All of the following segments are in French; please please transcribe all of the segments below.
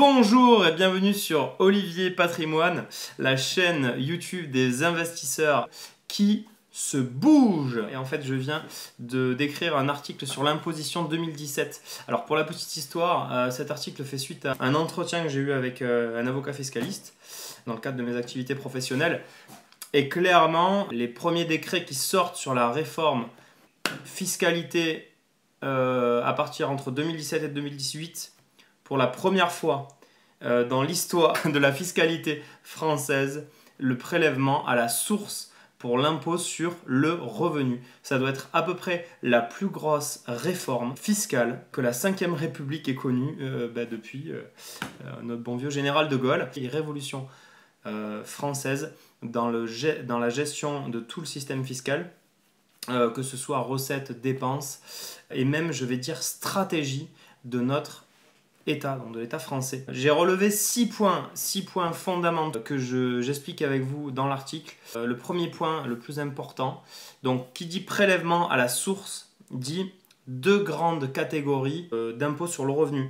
Bonjour et bienvenue sur Olivier Patrimoine, la chaîne YouTube des investisseurs qui se bougent. Et en fait, je viens d'écrire un article sur l'imposition 2017. Alors pour la petite histoire, cet article fait suite à un entretien que j'ai eu avec un avocat fiscaliste dans le cadre de mes activités professionnelles. Et clairement, les premiers décrets qui sortent sur la réforme fiscalité à partir entre 2017 et 2018, pour la première fois dans l'histoire de la fiscalité française, le prélèvement à la source pour l'impôt sur le revenu. Ça doit être à peu près la plus grosse réforme fiscale que la Ve République ait connue depuis notre bon vieux général de Gaulle. Et révolution française dans la gestion de tout le système fiscal, que ce soit recettes, dépenses, et même, je vais dire, stratégie de notre État, donc de l'État français. J'ai relevé 6 points fondamentaux que j'explique avec vous dans l'article. Le premier point, le plus important, donc qui dit prélèvement à la source, dit deux grandes catégories d'impôts sur le revenu,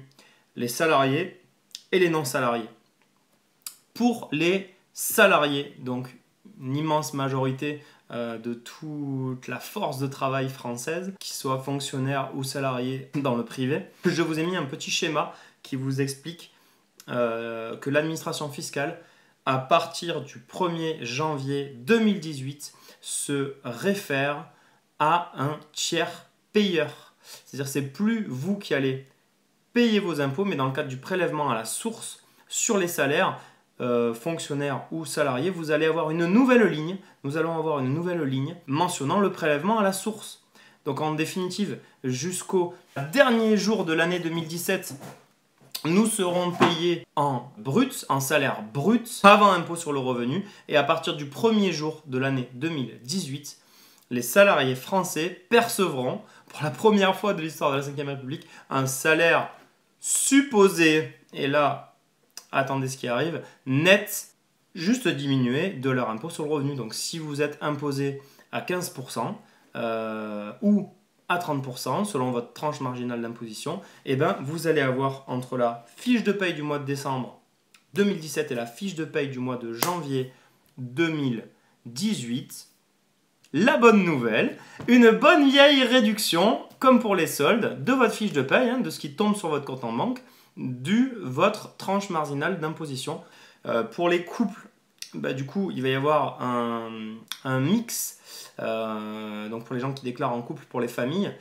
les salariés et les non-salariés. Pour les salariés, donc une immense majorité de toute la force de travail française, qu'ils soient fonctionnaires ou salariés dans le privé. Je vous ai mis un petit schéma qui vous explique que l'administration fiscale, à partir du 1er janvier 2018, se réfère à un tiers payeur. C'est-à-dire que c'est plus vous qui allez payer vos impôts, mais dans le cadre du prélèvement à la source sur les salaires, fonctionnaires ou salariés, vous allez avoir une nouvelle ligne. Nous allons avoir une nouvelle ligne mentionnant le prélèvement à la source. Donc en définitive, jusqu'au dernier jour de l'année 2017, nous serons payés en brut, en salaire brut, avant impôt sur le revenu. Et à partir du premier jour de l'année 2018, les salariés français percevront, pour la première fois de l'histoire de la Ve République, un salaire supposé, et là, attendez ce qui arrive, net, juste diminué de leur impôt sur le revenu. Donc si vous êtes imposé à 15% ou à 30% selon votre tranche marginale d'imposition, eh ben, vous allez avoir entre la fiche de paye du mois de décembre 2017 et la fiche de paye du mois de janvier 2018, la bonne nouvelle, une bonne vieille réduction, comme pour les soldes, de votre fiche de paye, de ce qui tombe sur votre compte en banque, votre tranche marginale d'imposition. Pour les couples, du coup, il va y avoir un mix, donc pour les gens qui déclarent en couple, pour les familles,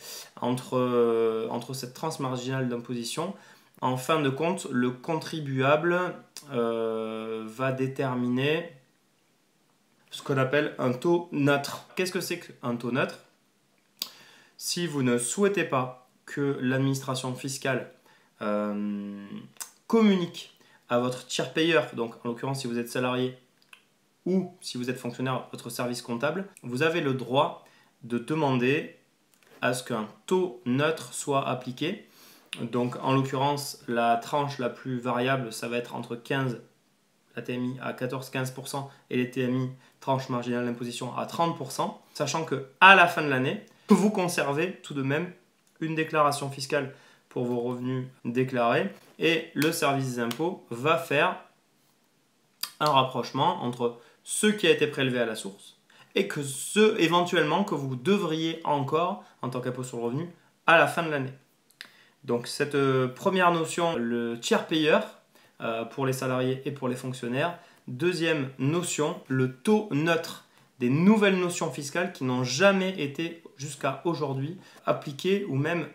entre cette tranche marginale d'imposition. En fin de compte, le contribuable va déterminer ce qu'on appelle un taux neutre. Qu'est-ce que c'est qu'un taux neutre? Si vous ne souhaitez pas que l'administration fiscale communique à votre tiers payeur, donc en l'occurrence si vous êtes salarié ou si vous êtes fonctionnaire, votre service comptable, vous avez le droit de demander à ce qu'un taux neutre soit appliqué. Donc en l'occurrence, la tranche la plus variable, ça va être entre 15, la TMI à 14-15% et les TMI, tranche marginale d'imposition, à 30%, sachant qu'à la fin de l'année, vous conservez tout de même une déclaration fiscale pour vos revenus déclarés, et le service des impôts va faire un rapprochement entre ce qui a été prélevé à la source et que ce éventuellement que vous devriez encore en tant qu'impôt sur le revenu à la fin de l'année. Donc cette première notion, le tiers payeur pour les salariés et pour les fonctionnaires. Deuxième notion, le taux neutre, des nouvelles notions fiscales qui n'ont jamais été jusqu'à aujourd'hui appliquées ou même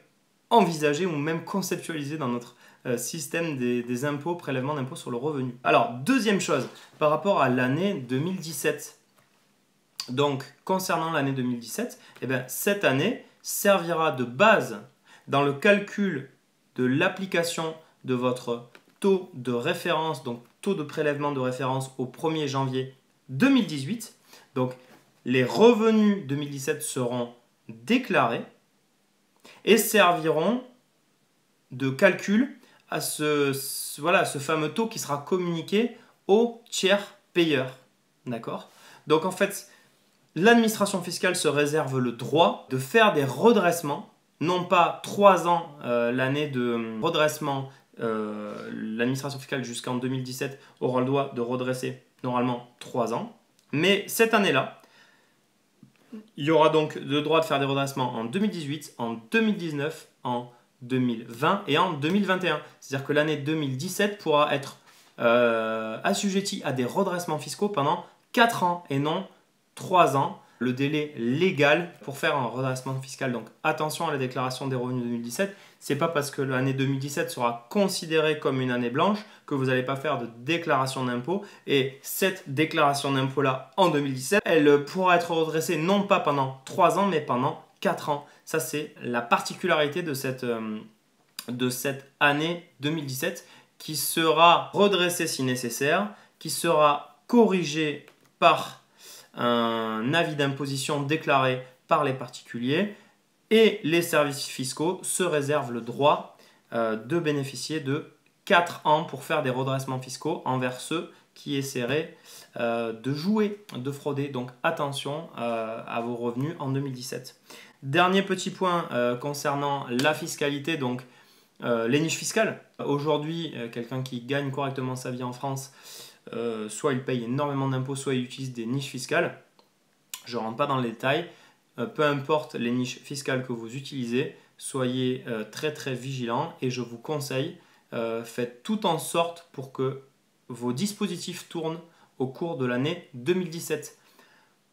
envisagé ou même conceptualisé dans notre système des impôts, prélèvement d'impôts sur le revenu. Alors, deuxième chose, par rapport à l'année 2017. Donc, concernant l'année 2017, eh bien, cette année servira de base dans le calcul de l'application de votre taux de référence, donc taux de prélèvement de référence au 1er janvier 2018. Donc, les revenus 2017 seront déclarés et serviront de calcul à ce fameux taux qui sera communiqué au tiers payeur. D'accord? Donc en fait, l'administration fiscale se réserve le droit de faire des redressements, non pas 3 ans l'année de redressement l'administration fiscale jusqu'en 2017 aura le droit de redresser normalement 3 ans. Mais cette année-là, il y aura donc le droit de faire des redressements en 2018, en 2019, en 2020 et en 2021. C'est-à-dire que l'année 2017 pourra être assujettie à des redressements fiscaux pendant 4 ans et non 3 ans. Le délai légal pour faire un redressement fiscal. Donc attention à la déclaration des revenus 2017. C'est pas parce que l'année 2017 sera considérée comme une année blanche que vous n'allez pas faire de déclaration d'impôt. Et cette déclaration d'impôt là en 2017, elle pourra être redressée non pas pendant 3 ans mais pendant 4 ans. Ça c'est la particularité de cette année 2017 qui sera redressée si nécessaire, qui sera corrigée par un avis d'imposition déclaré par les particuliers et les services fiscaux se réservent le droit de bénéficier de 4 ans pour faire des redressements fiscaux envers ceux qui essaieraient de jouer, de frauder. Donc attention à vos revenus en 2017. Dernier petit point concernant la fiscalité, donc les niches fiscales. Aujourd'hui, quelqu'un qui gagne correctement sa vie en France, soit il paye énormément d'impôts, soit il utilise des niches fiscales. Je ne rentre pas dans les détails. Peu importe les niches fiscales que vous utilisez, soyez très très vigilants et je vous conseille, faites tout en sorte pour que vos dispositifs tournent au cours de l'année 2017.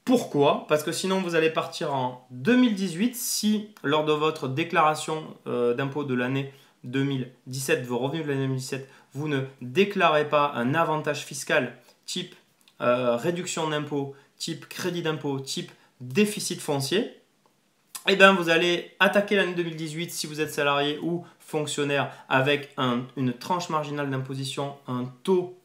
Pourquoi? Parce que sinon vous allez partir en 2018 si lors de votre déclaration d'impôt de l'année 2017, vos revenus de l'année 2017, vous ne déclarez pas un avantage fiscal type réduction d'impôt, type crédit d'impôt, type déficit foncier, et bien vous allez attaquer l'année 2018 si vous êtes salarié ou fonctionnaire avec une tranche marginale d'imposition, un taux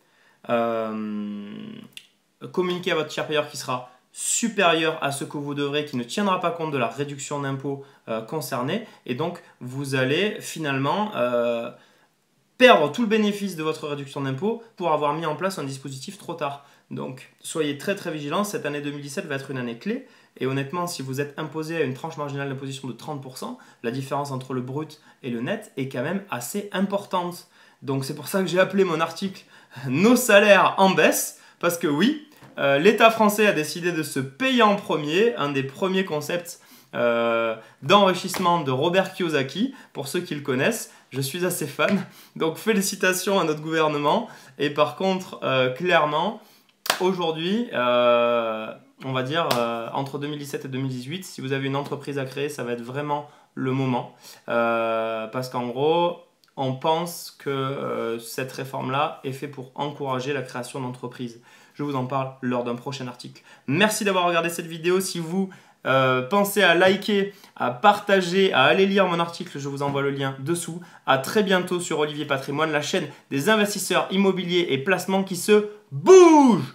communiqué à votre tiers payeur qui sera supérieur à ce que vous devrez, qui ne tiendra pas compte de la réduction d'impôt concernée, et donc vous allez finalement perdre tout le bénéfice de votre réduction d'impôt pour avoir mis en place un dispositif trop tard. Donc soyez très très vigilants, cette année 2017 va être une année clé, et honnêtement si vous êtes imposé à une tranche marginale d'imposition de 30%, la différence entre le brut et le net est quand même assez importante. Donc c'est pour ça que j'ai appelé mon article « Nos salaires en baisse », parce que oui, l'État français a décidé de se payer en premier, un des premiers concepts d'enrichissement de Robert Kiyosaki, pour ceux qui le connaissent. Je suis assez fan, donc félicitations à notre gouvernement. Et par contre, clairement, aujourd'hui, on va dire entre 2017 et 2018, si vous avez une entreprise à créer, ça va être vraiment le moment. Parce qu'en gros, on pense que cette réforme-là est faite pour encourager la création d'entreprises. Je vous en parle lors d'un prochain article. Merci d'avoir regardé cette vidéo. Si vous pensez à liker, à partager, à aller lire mon article, je vous envoie le lien dessous. À très bientôt sur Olivier Patrimoine, la chaîne des investisseurs immobiliers et placements qui se bougent.